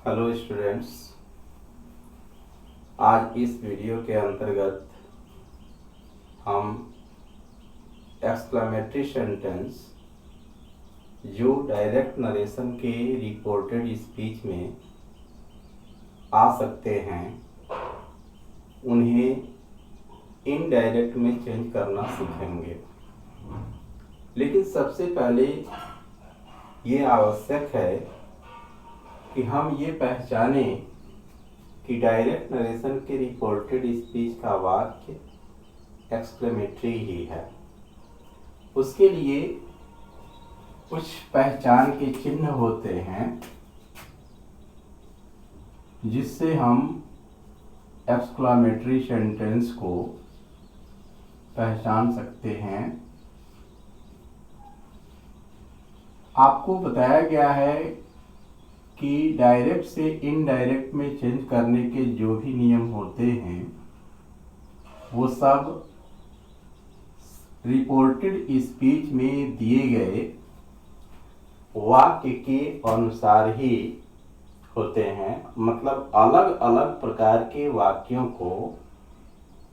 Hello students, आज इस video के अंतर्गत हम एक्सक्लेमेटरी सेंटेंस जो डायरेक्ट नरेशन के रिपोर्टेड स्पीच में आ सकते हैं उन्हें इनडायरेक्ट में चेंज करना सीखेंगे। लेकिन सबसे पहले ये आवश्यक है कि हम ये पहचानें कि डायरेक्ट नरेशन के रिपोर्टेड स्पीच का वाक्य एक्सक्लेमेटरी ही है। उसके लिए कुछ पहचान के चिन्ह होते हैं जिससे हम एक्सक्लेमेटरी सेंटेंस को पहचान सकते हैं। आपको बताया गया है कि डायरेक्ट से इनडायरेक्ट में चेंज करने के जो भी नियम होते हैं वो सब रिपोर्टेड स्पीच में दिए गए वाक्य के अनुसार ही होते हैं। मतलब अलग अलग प्रकार के वाक्यों को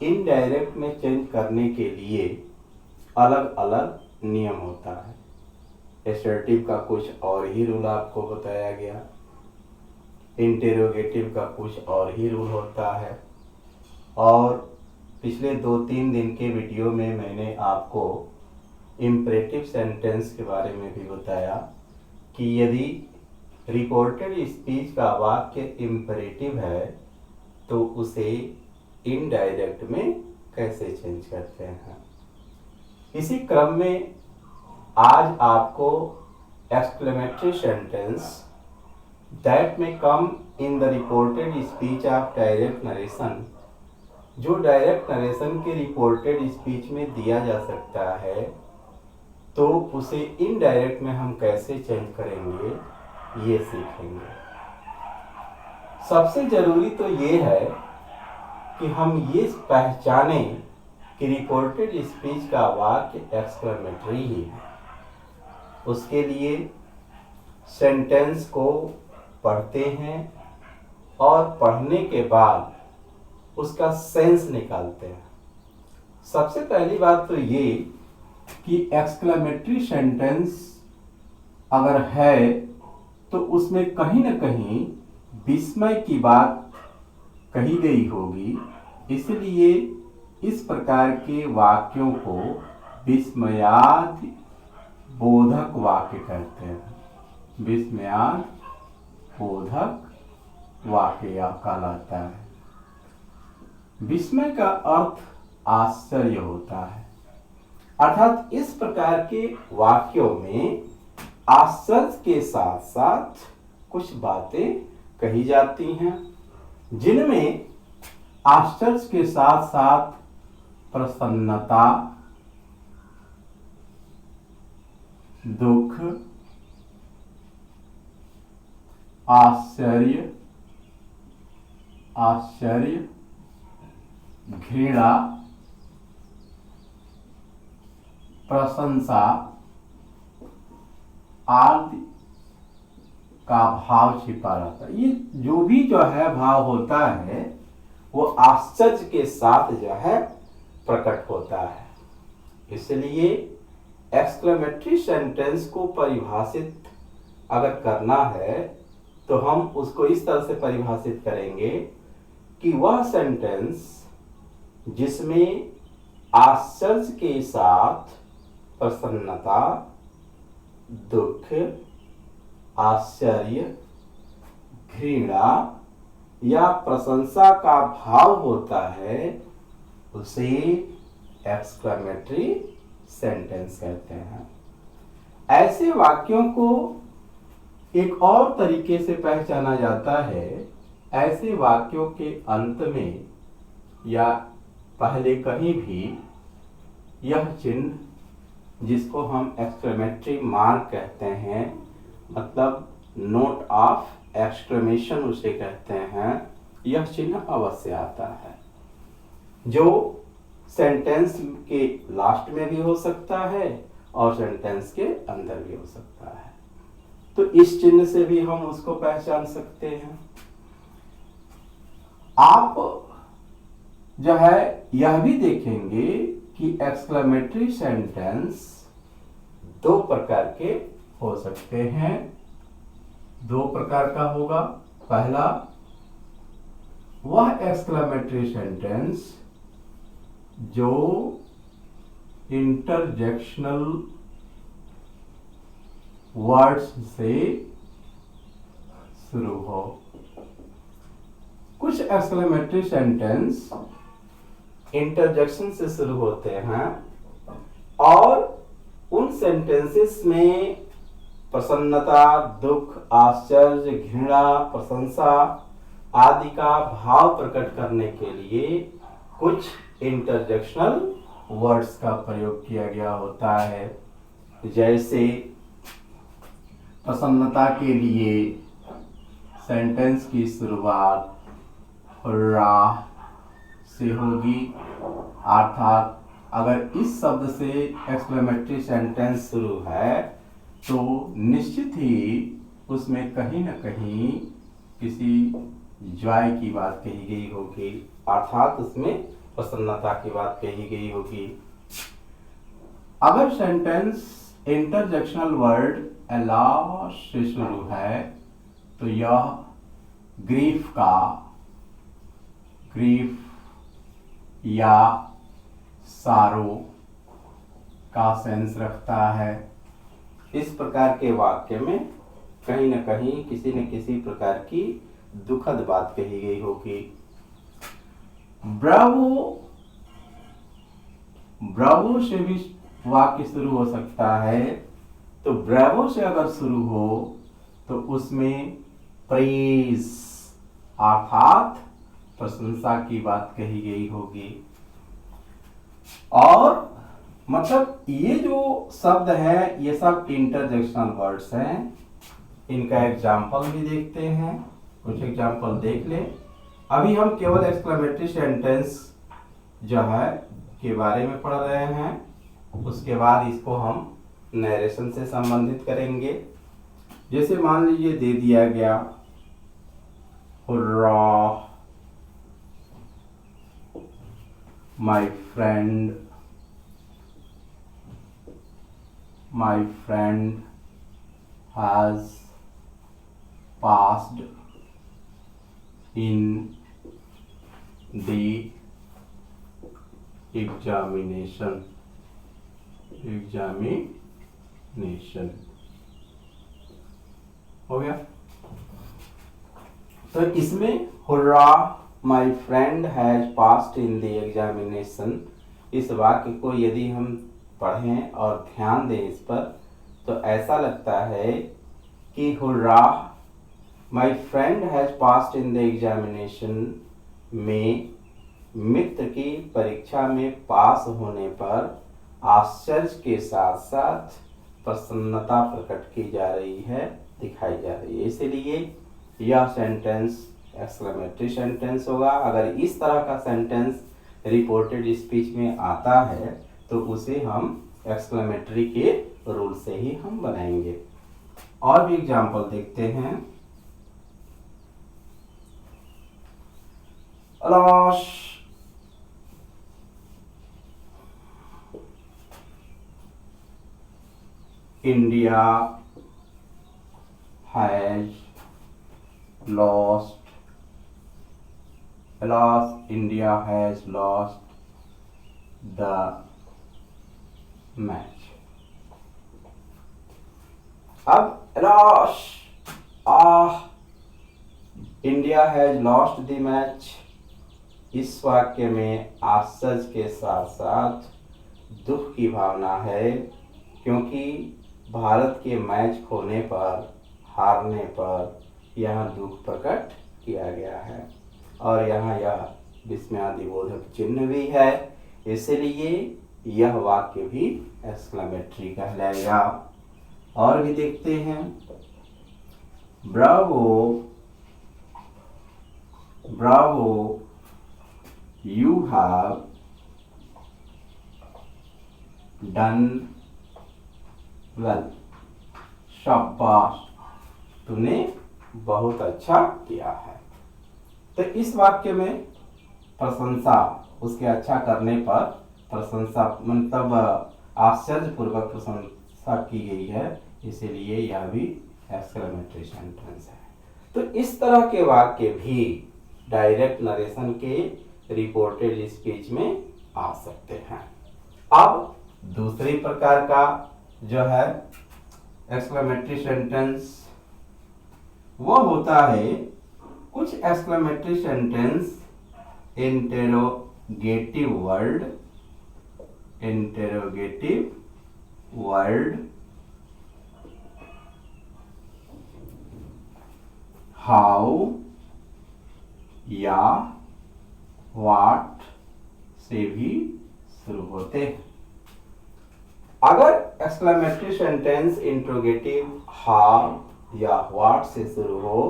इनडायरेक्ट में चेंज करने के लिए अलग अलग नियम होता है। एसर्टिव का कुछ और ही रूल आपको बताया गया, इंटेरोगेटिव का कुछ और ही रूल होता है। और पिछले 2-3 दिन के वीडियो में मैंने आपको इम्परेटिव सेंटेंस के बारे में भी बताया कि यदि रिपोर्टेड स्पीच का वाक्य इम्परेटिव है तो उसे इनडायरेक्ट में कैसे चेंज करते हैं। इसी क्रम में आज आपको exclamatory sentence that may come in the reported speech of direct narration, जो डायरेक्ट नरेशन के रिपोर्टेड स्पीच में दिया जा सकता है तो उसे इनडायरेक्ट में हम कैसे चेंज करेंगे ये सीखेंगे। सबसे जरूरी तो ये है कि हम ये पहचानें कि रिपोर्टेड स्पीच का वाक्य एक्सक्लेमेटरी ही है। उसके लिए सेंटेंस को पढ़ते हैं और पढ़ने के बाद उसका सेंस निकालते हैं। सबसे पहली बात तो ये कि एक्सक्लेमेटरी सेंटेंस अगर है तो उसमें कहीं ना कहीं विस्मय की बात कही गई होगी, इसलिए इस प्रकार के वाक्यों को विस्मयादि बोधक वाक्य कहते हैं। विस्मयादि बोधक वाक्य कहलाता है। विस्मय का अर्थ आश्चर्य होता है, अर्थात इस प्रकार के वाक्यों में आश्चर्य के साथ साथ कुछ बातें कही जाती हैं जिनमें आश्चर्य के साथ साथ प्रसन्नता, दुख, आश्चर्य, घृणा, प्रशंसा आदि का भाव छिपा रहता है। ये जो भी भाव होता है वो आश्चर्य के साथ प्रकट होता है। इसलिए एक्सक्लेमेटरी सेंटेंस को परिभाषित अगर करना है तो हम उसको इस तरह से परिभाषित करेंगे कि वह सेंटेंस जिसमें आश्चर्य के साथ प्रसन्नता, दुख, आश्चर्य, घृणा या प्रशंसा का भाव होता है उसे एक्सक्लेमेटरी सेंटेंस कहते हैं। ऐसे वाक्यों को एक और तरीके से पहचाना जाता है। ऐसे वाक्यों के अंत में या पहले कहीं भी यह चिन्ह जिसको हम एक्सक्लेमेटरी मार्क कहते हैं, मतलब नोट ऑफ एक्सक्लेमेशन उसे कहते हैं, यह चिन्ह अवश्य आता है जो सेंटेंस के लास्ट में भी हो सकता है और सेंटेंस के अंदर भी हो सकता है। तो इस चिन्ह से भी हम उसको पहचान सकते हैं। आप जो है यह भी देखेंगे कि एक्सक्लेमेटरी सेंटेंस दो प्रकार के हो सकते हैं। दो प्रकार का होगा। पहला, वह एक्सक्लेमेटरी सेंटेंस जो इंटरजेक्शनल वर्ड्स से शुरू हो। कुछ एक्सक्लेमेटरी सेंटेंस इंटरजेक्शन से शुरू होते हैं और उन सेंटेंसेस में प्रसन्नता, दुख, आश्चर्य, घृणा, प्रशंसा आदि का भाव प्रकट करने के लिए कुछ इंटरजेक्शनल वर्ड्स का प्रयोग किया गया होता है। जैसे प्रसन्नता के लिए सेंटेंस की शुरुआत हुर्रा से होगी, अर्थात अगर इस शब्द से एक्सक्लेमेटरी सेंटेंस शुरू है तो निश्चित ही उसमें कहीं न कहीं किसी जॉय की बात कही गई होगी, अर्थात उसमें प्रसन्नता की बात कही गई होगी। अगर सेंटेंस इंटरजेक्शनल वर्ड अलाव से शुरू है तो यह ग्रीफ या सारो का सेंस रखता है। इस प्रकार के वाक्य में कहीं न कहीं किसी न किसी प्रकार की दुखद बात कही गई होगी। ब्रावो से भी वाक्य शुरू हो सकता है। तो ब्रावो से अगर शुरू हो तो उसमें प्रेज अर्थात प्रशंसा की बात कही गई होगी। और मतलब ये जो शब्द है ये सब इंटरजेक्शनल वर्ड्स हैं। इनका एग्जाम्पल भी देखते हैं, कुछ एग्जाम्पल देख ले। अभी हम केवल एक्सक्लेमेटरी सेंटेंस जो है के बारे में पढ़ रहे हैं, उसके बाद इसको हम नरेशन से संबंधित करेंगे। जैसे मान लीजिए दे दिया गया hurrah, my friend has passed in the examination हो गया। तो इसमें hurrah, my friend has passed in the examination, इस वाक्य को यदि हम पढ़ें और ध्यान दें इस पर तो ऐसा लगता है कि hurrah, my friend has passed in the examination में मित्र की परीक्षा में पास होने पर आश्चर्य के साथ साथ प्रसन्नता प्रकट की जा रही है, दिखाई जा रही है। इसलिए यह सेंटेंस एक्सक्लेमेटरी सेंटेंस होगा। अगर इस तरह का सेंटेंस रिपोर्टेड स्पीच में आता है तो उसे हम एक्सक्लेमेटरी के रूल से ही हम बनाएंगे। और भी एग्जाम्पल देखते हैं। Alas, India has lost, alas, India has lost the match. अब alas, India has lost the match, इस वाक्य में आश्चर्य के साथ साथ दुख की भावना है, क्योंकि भारत के मैच खोने पर, हारने पर यहाँ दुख प्रकट किया गया है और यहाँ यह विस्मयादिबोधक चिन्ह भी है। इसलिए यह वाक्य भी एक्सक्लेमेटरी कहलाएगा। और भी देखते हैं। Bravo, Bravo, you have done well, शाबाश, तूने बहुत अच्छा किया है। तो इस वाक्य में प्रशंसा, उसके अच्छा करने पर प्रशंसा मतलब आश्चर्यपूर्वक प्रशंसा की गई है, इसीलिए यह भी एक्सक्लेमेटरी सेंटेंस है। तो इस तरह के वाक्य भी डायरेक्ट नरेशन के रिपोर्टेड स्पीच में आ सकते हैं। अब दूसरी प्रकार का जो है एक्सक्लेमेटरी सेंटेंस वो होता है, कुछ exclamatory sentence interrogative word how या व्हाट से भी शुरू होते हैं। अगर एक्सक्लेमेटरी सेंटेंस इंट्रोगेटिव हाउ या व्हाट से शुरू हो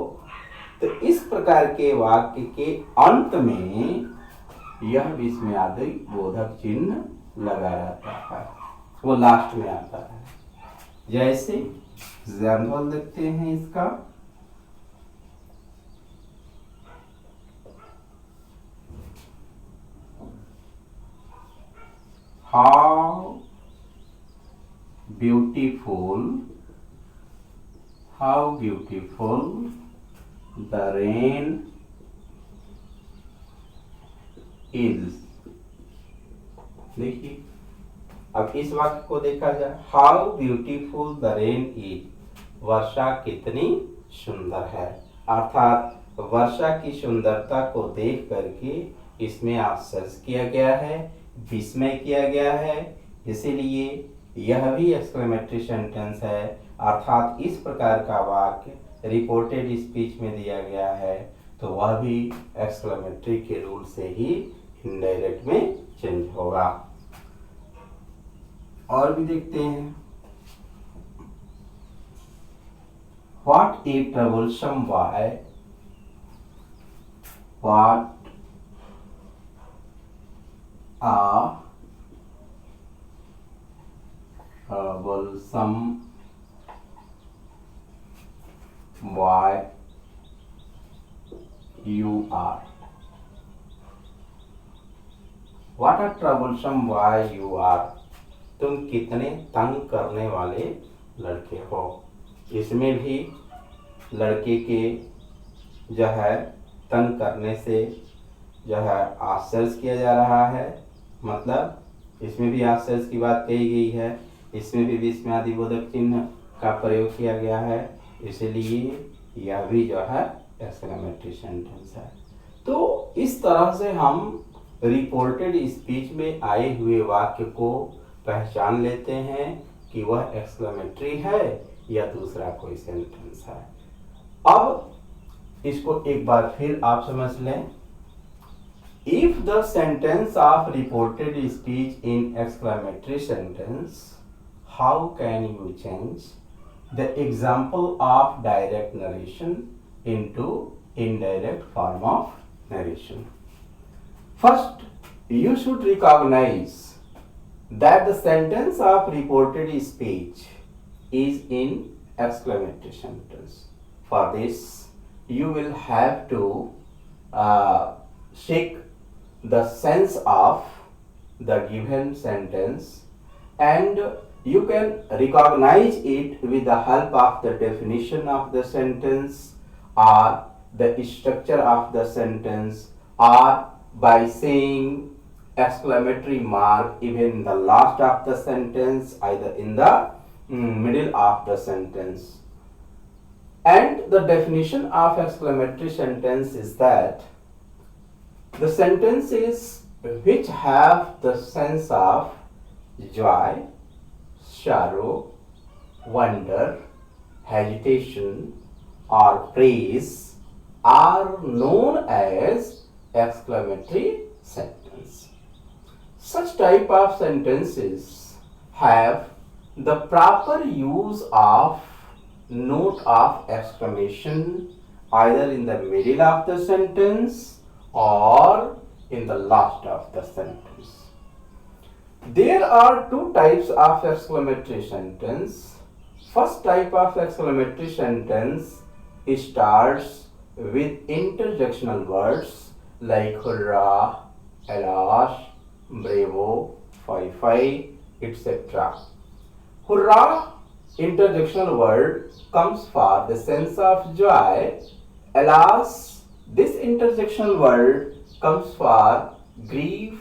तो इस प्रकार के वाक्य के अंत में यह विस्मयादि बोधक चिन्ह लगा रहता है, वो लास्ट में आता है। जैसे एग्जाम्पल देखते हैं इसका, how beautiful the rain is। देखिए अब इस वाक्य को देखा जाए, how beautiful the rain is, वर्षा कितनी सुंदर है, अर्थात वर्षा की सुंदरता को देख करके इसमें आश्चर्य किया गया है, विस्मय किया गया है, इसीलिए यह भी एक्सक्लेमेटरी सेंटेंस है। अर्थात इस प्रकार का वाक्य रिपोर्टेड स्पीच में दिया गया है तो वह भी एक्सक्लेमेटरी के रूल से ही इनडायरेक्ट में चेंज होगा। और भी देखते हैं, what A troublesome boy, what a troublesome boy you are, what a troublesome boy you are, तुम कितने तंग करने वाले लड़के हो। इसमें भी लड़के के जो है तंग करने से जो है आश्चर्य किया जा रहा है, मतलब इसमें भी आश्चर्य की बात कही गई है, इसमें भी विस्मयादिबोधक चिन्ह का प्रयोग किया गया है, इसलिए यह भी जो है एक्सक्लेमेटरी सेंटेंस है। तो इस तरह से हम रिपोर्टेड स्पीच में आए हुए वाक्य को पहचान लेते हैं कि वह एक्सक्लेमेटरी है या दूसरा कोई सेंटेंस है। अब इसको एक बार फिर आप समझ लें, if the sentence of reported speech in exclamatory sentence, how can you change the example of direct narration into indirect form of narration? First, you should recognize that the sentence of reported speech is in exclamatory sentence. For this, you will have to seek the sense of the given sentence, and you can recognize it with the help of the definition of the sentence or the structure of the sentence, or by saying exclamatory mark even in the last of the sentence, either in the middle of the sentence. And the definition of exclamatory sentence is that the sentences which have the sense of joy, sorrow, wonder, hesitation, or praise are known as exclamatory sentence. Such type of sentences have the proper use of note of exclamation either in the middle of the sentence or in the last of the sentence. There are two types of exclamatory sentence. First type of exclamatory sentence starts with interjectional words like hurrah, alas, bravo, fai fai, etc. Hurrah interjectional word comes for the sense of joy. Alas, this interjectional word comes for grief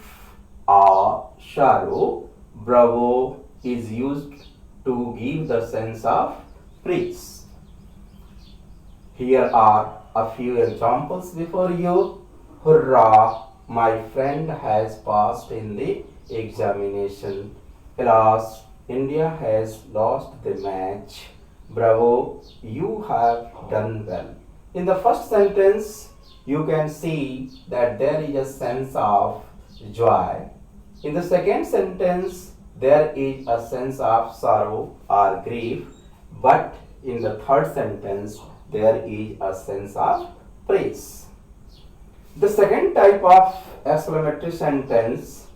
or sorrow. Bravo is used to give the sense of praise. Here are a few examples before you. Hurrah, my friend has passed in the examination. Alas, India has lost the match. Bravo, you have done well. In the first sentence, you can see that there is a sense of joy. In the second sentence, there is a sense of sorrow or grief. But in the third sentence, there is a sense of praise. The second type of exclamatory sentence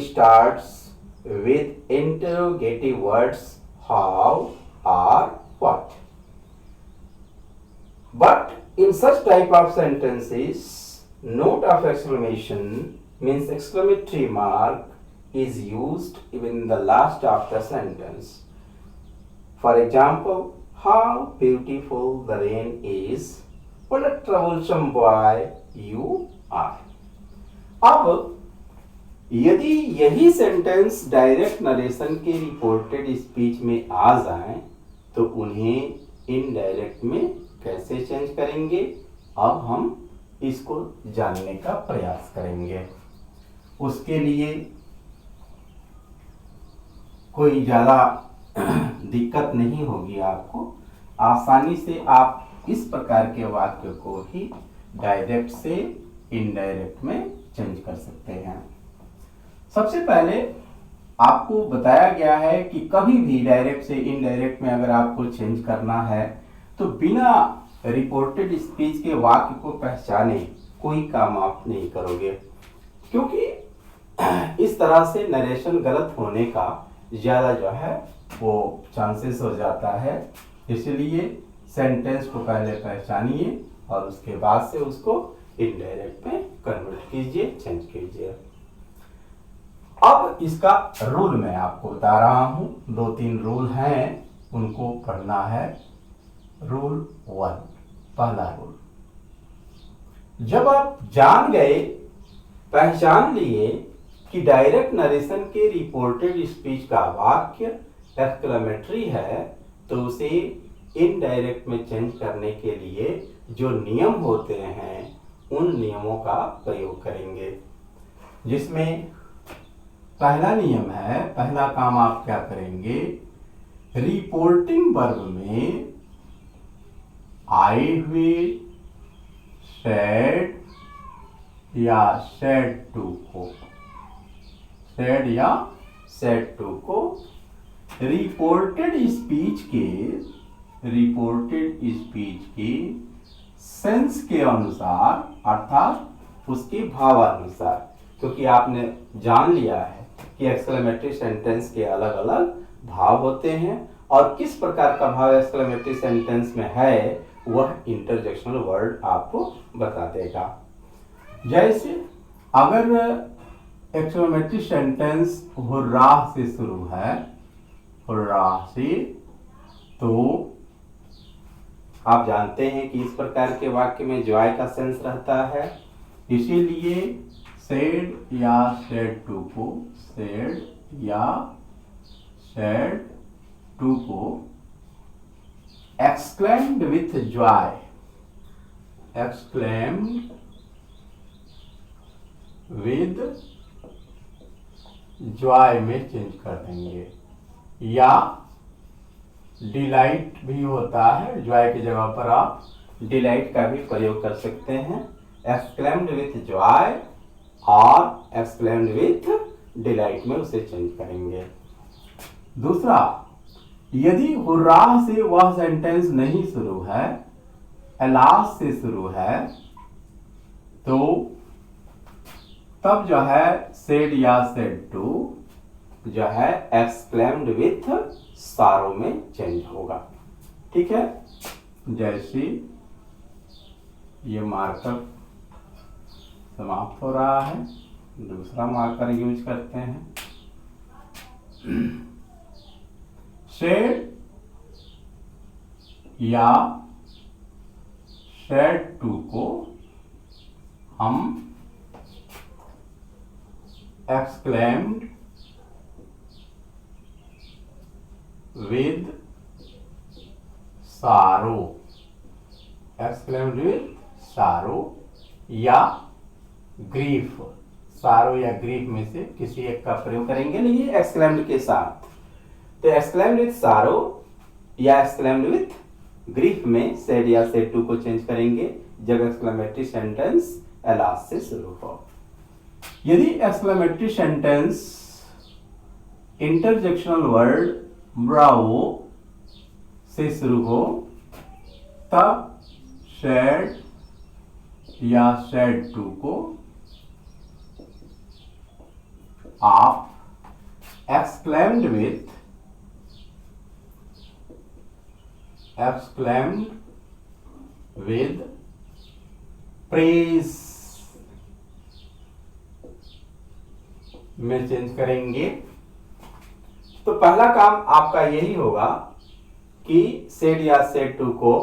starts with interrogative words how or what. But in such type of sentences, note of exclamation means exclamatory mark is used even in the last of the sentence. For example, how beautiful the rain is, what a troublesome boy you are. अब यदि यही sentence direct narration के reported speech में आ जाएं तो उन्हें indirect में कैसे चेंज करेंगे, अब हम इसको जानने का प्रयास करेंगे। उसके लिए कोई ज़्यादा दिक्कत नहीं होगी, आपको आसानी से आप इस प्रकार के वाक्य को ही डायरेक्ट से इनडायरेक्ट में चेंज कर सकते हैं। सबसे पहले आपको बताया गया है कि कभी भी डायरेक्ट से इनडायरेक्ट में अगर आपको चेंज करना है तो बिना रिपोर्टेड स्पीच के वाक्य को पहचाने कोई काम आप नहीं करोगे, क्योंकि इस तरह से नरेशन गलत होने का ज़्यादा जो है वो चांसेस हो जाता है। इसलिए सेंटेंस को पहले पहचानिए और उसके बाद से उसको इनडायरेक्ट में कन्वर्ट कीजिए, चेंज कीजिए। अब इसका रूल मैं आपको बता रहा हूं, 2-3 रूल हैं, उनको पढ़ना है। रूल 1, पहला रूल, जब आप जान गए, पहचान लिए कि डायरेक्ट नरेशन के रिपोर्टेड स्पीच का वाक्य एक्सक्लेमेटरी है, तो उसे इनडायरेक्ट में चेंज करने के लिए जो नियम होते हैं उन नियमों का प्रयोग करेंगे। जिसमें पहला नियम है, पहला काम आप क्या करेंगे, रिपोर्टिंग वर्ब में आए हुए, सेड या सेड टू को, सेड या सेड टू को रिपोर्टेड स्पीच के सेंस के अनुसार, अर्थात उसके भावानुसार, क्योंकि आपने जान लिया है कि एक्सक्लेमेटरी सेंटेंस के अलग अलग भाव होते हैं और किस प्रकार का भाव एक्सक्लेमेटरी सेंटेंस में है वह इंटरजेक्शनल वर्ड आपको बता देगा। जैसे अगर एक्सक्लेमेटरी सेंटेंस हुर्राह से शुरू है, हुर्राह से, तो आप जानते हैं कि इस प्रकार के वाक्य में जॉय का सेंस रहता है, इसीलिए सेड या सेड टू को, सेड या सेड टू को exclaimed with Joy, exclaimed with Joy में चेंज कर देंगे। या डिलाइट भी होता है, जॉय की जगह पर आप डिलाइट का भी प्रयोग कर सकते हैं। एक्सक्लेम्ड विथ जॉय और एक्सक्लेम्ड विथ डिलाइट में उसे चेंज करेंगे। दूसरा, यदि हुर्राह से वह सेंटेंस नहीं शुरू है, एलास से शुरू है, तो तब जो है सेड या सेड टू जो है एक्सक्लेम्ड विथ सारो में चेंज होगा। ठीक है, जैसे ये मार्कर समाप्त हो रहा है, दूसरा मार्कर यूज करते हैं। शेड या शेड 2 को हम एक्सक्लेम्ड विद सारो, एक्सक्लेम्ड विद सारो या ग्रीफ, सारो या ग्रीफ में से किसी एक का प्रयोग करेंगे, लेकिन एक्सक्लेम्ड के साथ। तो एक्सक्लेम्ड विद सारो या एक्सक्लेम्ड विद ग्रीफ में सेड या सेड 2 को चेंज करेंगे जब एक्सक्लेमेटरी सेंटेंस एलास से शुरू हो। यदि एक्सक्लेमेटरी सेंटेंस इंटरजेक्शनल वर्ड ब्रावो से शुरू हो तब शेड या शेड 2 को आप एक्सक्लेम्ड विद प्रेज में चेंज करेंगे। तो पहला काम आपका यही होगा कि सेड या सेड 2 को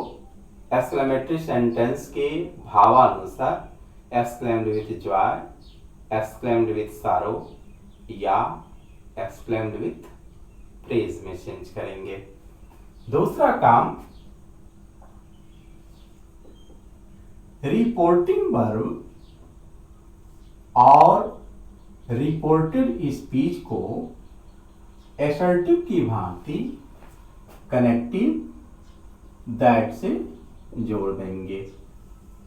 एक्सक्लेमेटरी सेंटेंस के भावानुसार exclaimed with joy, exclaimed with sorrow या एक्सक्लेम्ड विद प्रेज में चेंज करेंगे। दूसरा काम, रिपोर्टिंग वर्ब और रिपोर्टेड स्पीच को असर्टिव की भांति कनेक्टिव दैट से जोड़ देंगे,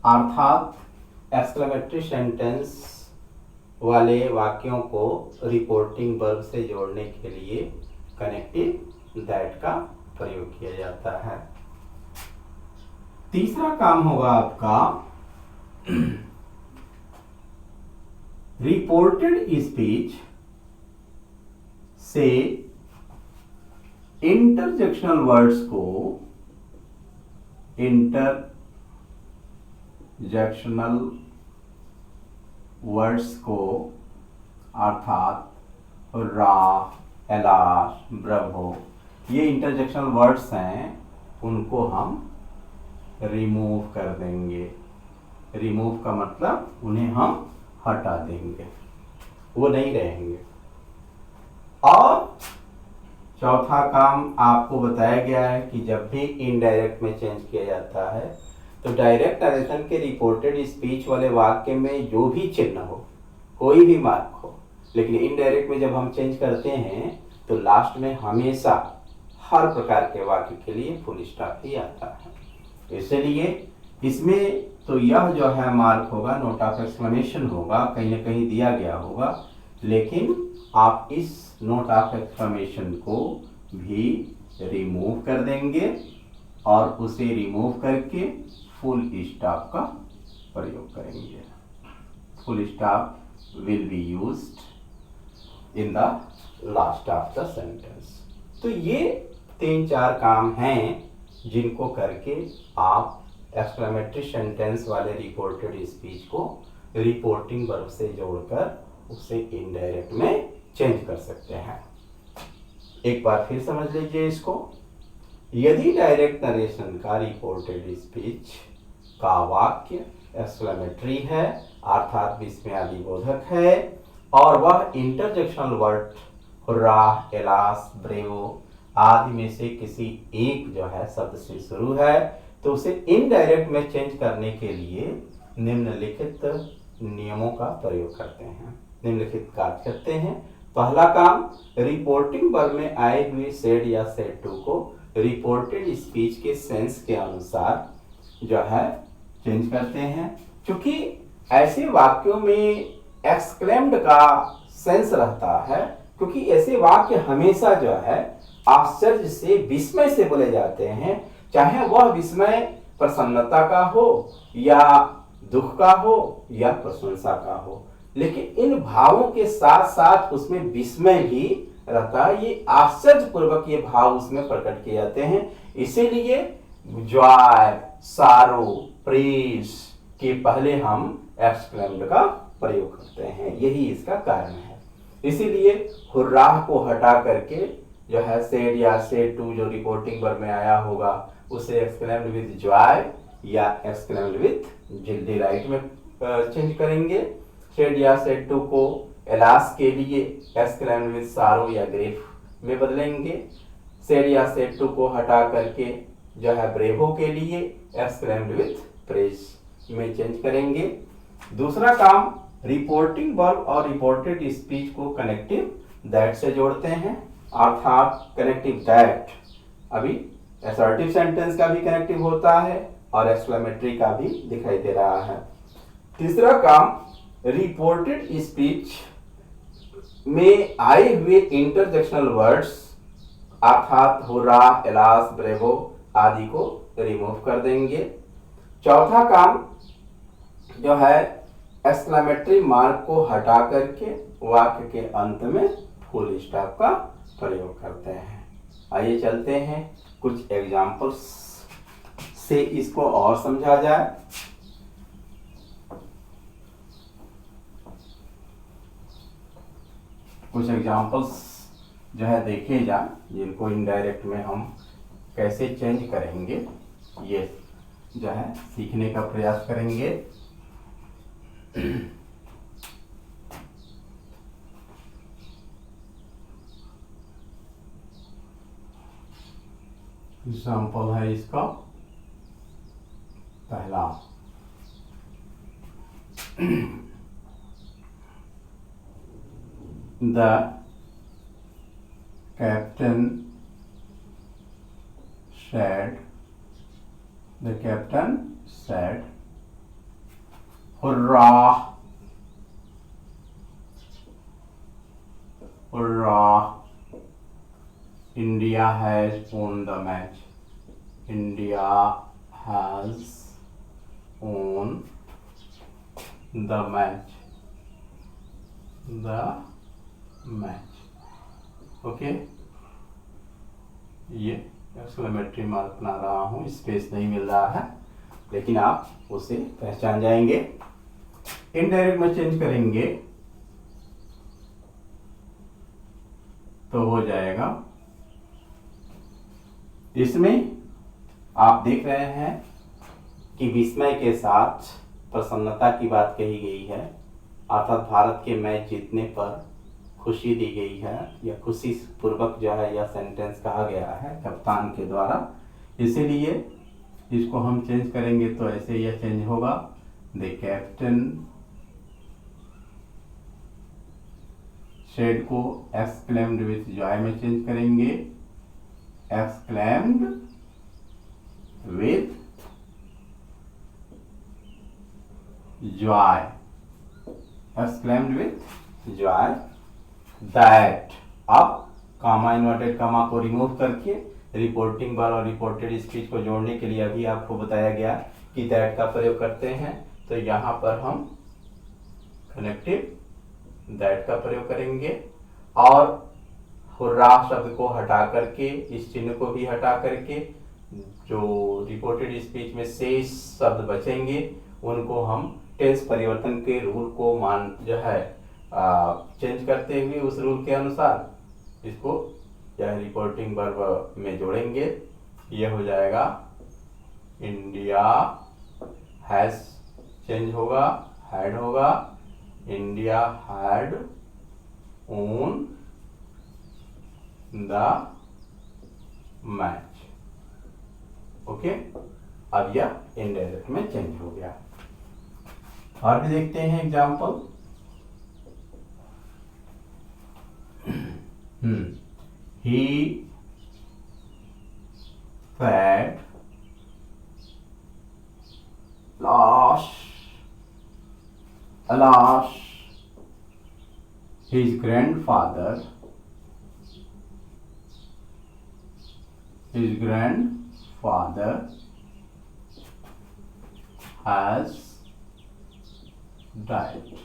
अर्थात एक्सक्लेमेटरी सेंटेंस वाले वाक्यों को रिपोर्टिंग वर्ब से जोड़ने के लिए कनेक्टिव दैट का प्रयोग किया जाता है। तीसरा काम होगा आपका रिपोर्टेड स्पीच से इंटरजेक्शनल वर्ड्स को अर्थात रा, एलास, ब्रभो, ये इंटरजेक्शनल वर्ड्स हैं, उनको हम रिमूव कर देंगे। रिमूव का मतलब उन्हें हम हटा देंगे, वो नहीं रहेंगे। और चौथा काम आपको बताया गया है कि जब भी इनडायरेक्ट में चेंज किया जाता है तो डायरेक्ट नरेशन के रिपोर्टेड स्पीच वाले वाक्य में जो भी चिन्ह हो, कोई भी मार्क हो, लेकिन इनडायरेक्ट में जब हम चेंज करते हैं तो लास्ट में हमेशा हर प्रकार के वाक्य के लिए फुल स्टॉप ही आता है। इसलिए इसमें तो यह जो है मार्क होगा, नोट ऑफ एक्सक्लेमेशन होगा, कहीं ना कहीं दिया गया होगा, लेकिन आप इस नोट ऑफ एक्सक्लेमेशन को भी रिमूव कर देंगे और उसे रिमूव करके फुल स्टॉप का प्रयोग करेंगे। Full stop will be used in the last of the sentence. तो ये 3-4 काम हैं जिनको करके आप एक्सक्लेमेटरी सेंटेंस वाले रिपोर्टेड स्पीच को रिपोर्टिंग वर्ब से जोड़कर उसे इनडायरेक्ट में चेंज कर सकते हैं। एक बार फिर समझ लीजिए इसको। यदि डायरेक्ट नरेशन का रिपोर्टेड स्पीच का वाक्य एक्सक्लेमेटरी है अर्थात विस्मयादि बोधक है और वह इंटरजेक्शनल वर्ड हुर्रा, एलास, ब्रेवो आदि में से किसी एक जो है शब्द से शुरू है, तो उसे इनडायरेक्ट में चेंज करने के लिए निम्नलिखित नियमों का प्रयोग करते हैं, निम्नलिखित कार्य करते हैं। पहला काम, रिपोर्टिंग वर्ब में आए हुए सेड या सेड 2 को रिपोर्टेड स्पीच के सेंस के अनुसार जो है चेंज करते हैं। क्योंकि ऐसे वाक्यों में एक्सक्लेम्ड का सेंस रहता है, क्योंकि ऐसे वाक्य हमेशा जो है आश्चर्य से, विस्मय से बोले जाते हैं, चाहे वह विस्मय प्रसन्नता का हो या दुख का हो या प्रशंसा का हो, लेकिन इन भावों के साथ साथ उसमें विस्मय भी रहता है। ये आश्चर्यपूर्वक ये भाव उसमें प्रकट किए जाते हैं। इसीलिए जॉय, सारो, प्रेज कि पहले हम एक्सक्लेम्ड का प्रयोग करते हैं, यही इसका कारण है। इसीलिए हुर्राह को हटा करके जो है सेड या सेड टू जो रिपोर्टिंग वर्ब में आया होगा उसे एक्सक्लेम्ड विद जॉय या एक्सक्लेम्ड विद डिलाइट में चेंज करेंगे। सेड या सेड टू को एलास के लिए एक्सक्लेम्ड विद सारो या ग्रेफ में बदलेंगे। सेड या सेड टू को हटा करके जो है ब्रेवो के लिए एक्सक्लेम्ड विद प्रेज में चेंज करेंगे। दूसरा काम, रिपोर्टिंग वर्ब और रिपोर्टेड स्पीच को कनेक्टिव दैट से जोड़ते हैं, अर्थात कनेक्टिव दैट अभी असर्टिव सेंटेंस का भी कनेक्टिव होता है और एक्सक्लेमेटरी का भी दिखाई दे रहा है। तीसरा काम, रिपोर्टेड स्पीच में आए हुए इंटरजेक्शनल वर्ड्स अर्थात हुर्रा, एलास, ब्रेवो आदि को रिमूव कर देंगे। चौथा काम जो है एक्सक्लेमेटरी मार्क को हटा करके वाक्य के अंत में फुल स्टॉप का प्रयोग करते हैं। आइए चलते हैं कुछ एग्जाम्पल्स से इसको और समझा जाए। कुछ एग्जाम्पल्स जो है देखे जाए जिनको इनडायरेक्ट में हम कैसे चेंज करेंगे ये जो है सीखने का प्रयास करेंगे। एग्जाम्पल है इसका पहला, the captain said, hurrah, hurrah, India has won the match. India has won the match. The match. Okay, ये एक्सक्लेमेटरी मार्क बना रहा हूँ, स्पेस नहीं मिल रहा है लेकिन आप उसे पहचान जाएंगे। इनडायरेक्ट में चेंज करेंगे तो हो जाएगा, इसमें आप देख रहे हैं कि विस्मय के साथ प्रसन्नता की बात कही गई है, अर्थात भारत के मैच जीतने पर खुशी दी गई है या खुशी पूर्वक जो है यह सेंटेंस कहा गया है कप्तान के द्वारा। इसीलिए इसको हम चेंज करेंगे तो ऐसे यह चेंज होगा, द कैप्टन शेड को एक्सक्लेम्ड विथ जॉय में चेंज करेंगे, exclaimed with Joy, exclaimed with Joy that. अब कामा इन्वर्टेड कामा को रिमूव करके रिपोर्टिंग वर्ब और रिपोर्टेड स्पीच को जोड़ने के लिए अभी आपको बताया गया कि दैट का प्रयोग करते हैं, तो यहाँ पर हम कनेक्टिव दैट का प्रयोग करेंगे और हुर्रा शब्द को हटा करके, इस चिन्ह को भी हटा करके जो रिपोर्टेड स्पीच में शेष शब्द बचेंगे उनको हम टेंस परिवर्तन के रूल को मान जो है चेंज करते हुए उस रूल के अनुसार इसको यह रिपोर्टिंग वर्ब में जोड़ेंगे। यह हो जाएगा इंडिया हैज, चेंज होगा, हैड होगा, India had own the match. Okay, अब यह इनडायरेक्ट में चेंज हो गया। और भी देखते हैं example. He fed alas his grandfather has died.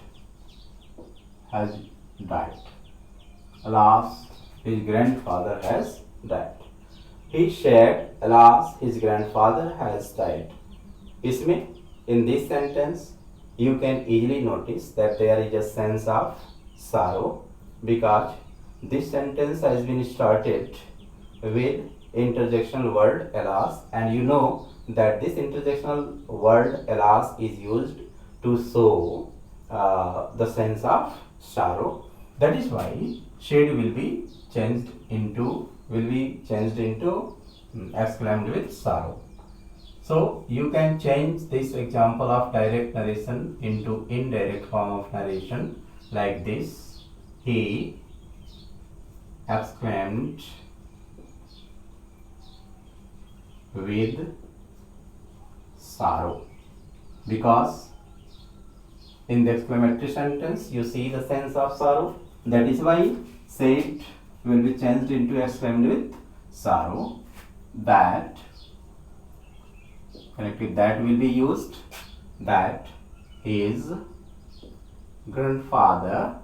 Alas, his grandfather has died. He said, alas, his grandfather has died. इसमें In this sentence, you can easily notice that there is a sense of sorrow because this sentence has been started with interjectional word alas, and you know that this interjectional word alas is used to show the sense of sorrow. That is why shade will be changed into exclaimed with sorrow. So you can change this example of direct narration into indirect form of narration like this. He exclaimed with sorrow, because in the exclamatory sentence you see the sense of sorrow. That is why said will be changed into exclaimed with sorrow. That connected that will be used. That his grandfather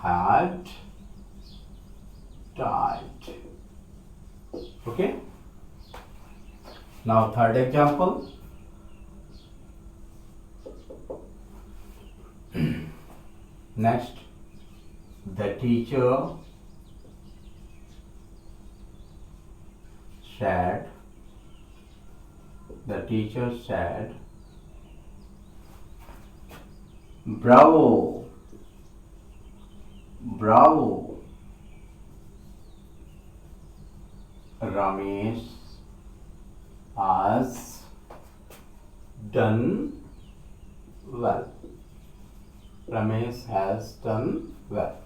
had died. Okay. Now third example. Next, the teacher said, bravo, Ramesh has done well. Ramesh has done well.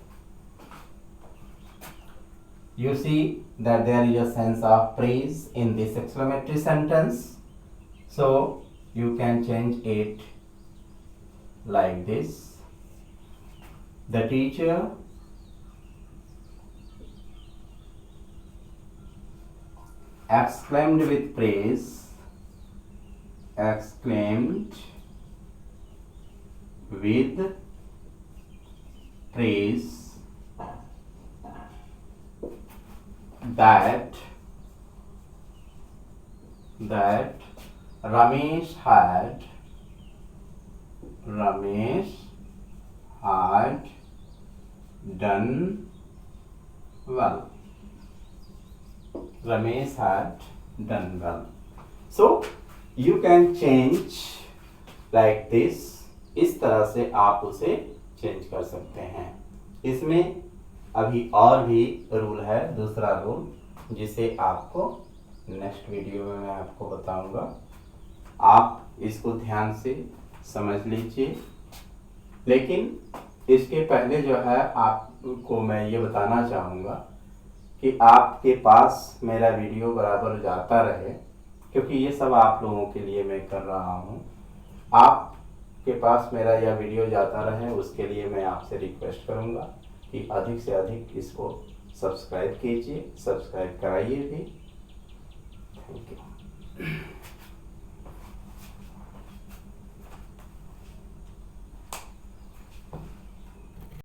You see that there is a sense of praise in this exclamatory sentence. So you can change it like this. The teacher exclaimed with praise, that Ramesh had done well. Ramesh had done well. So you can change like this. इस तरह से आप उसे change कर सकते हैं. इसमें अभी और भी रूल है, दूसरा रूल, जिसे आपको नेक्स्ट वीडियो में मैं आपको बताऊंगा. आप इसको ध्यान से समझ लीजिए. लेकिन इसके पहले जो है आपको मैं ये बताना चाहूँगा कि आपके पास मेरा वीडियो बराबर जाता रहे, क्योंकि ये सब आप लोगों के लिए मैं कर रहा हूँ. आपके पास मेरा यह वीडियो जाता रहे, उसके लिए मैं आपसे रिक्वेस्ट करूँगा कि अधिक से अधिक इसको सब्सक्राइब कीजिए, सब्सक्राइब कराइए भी. Thank you.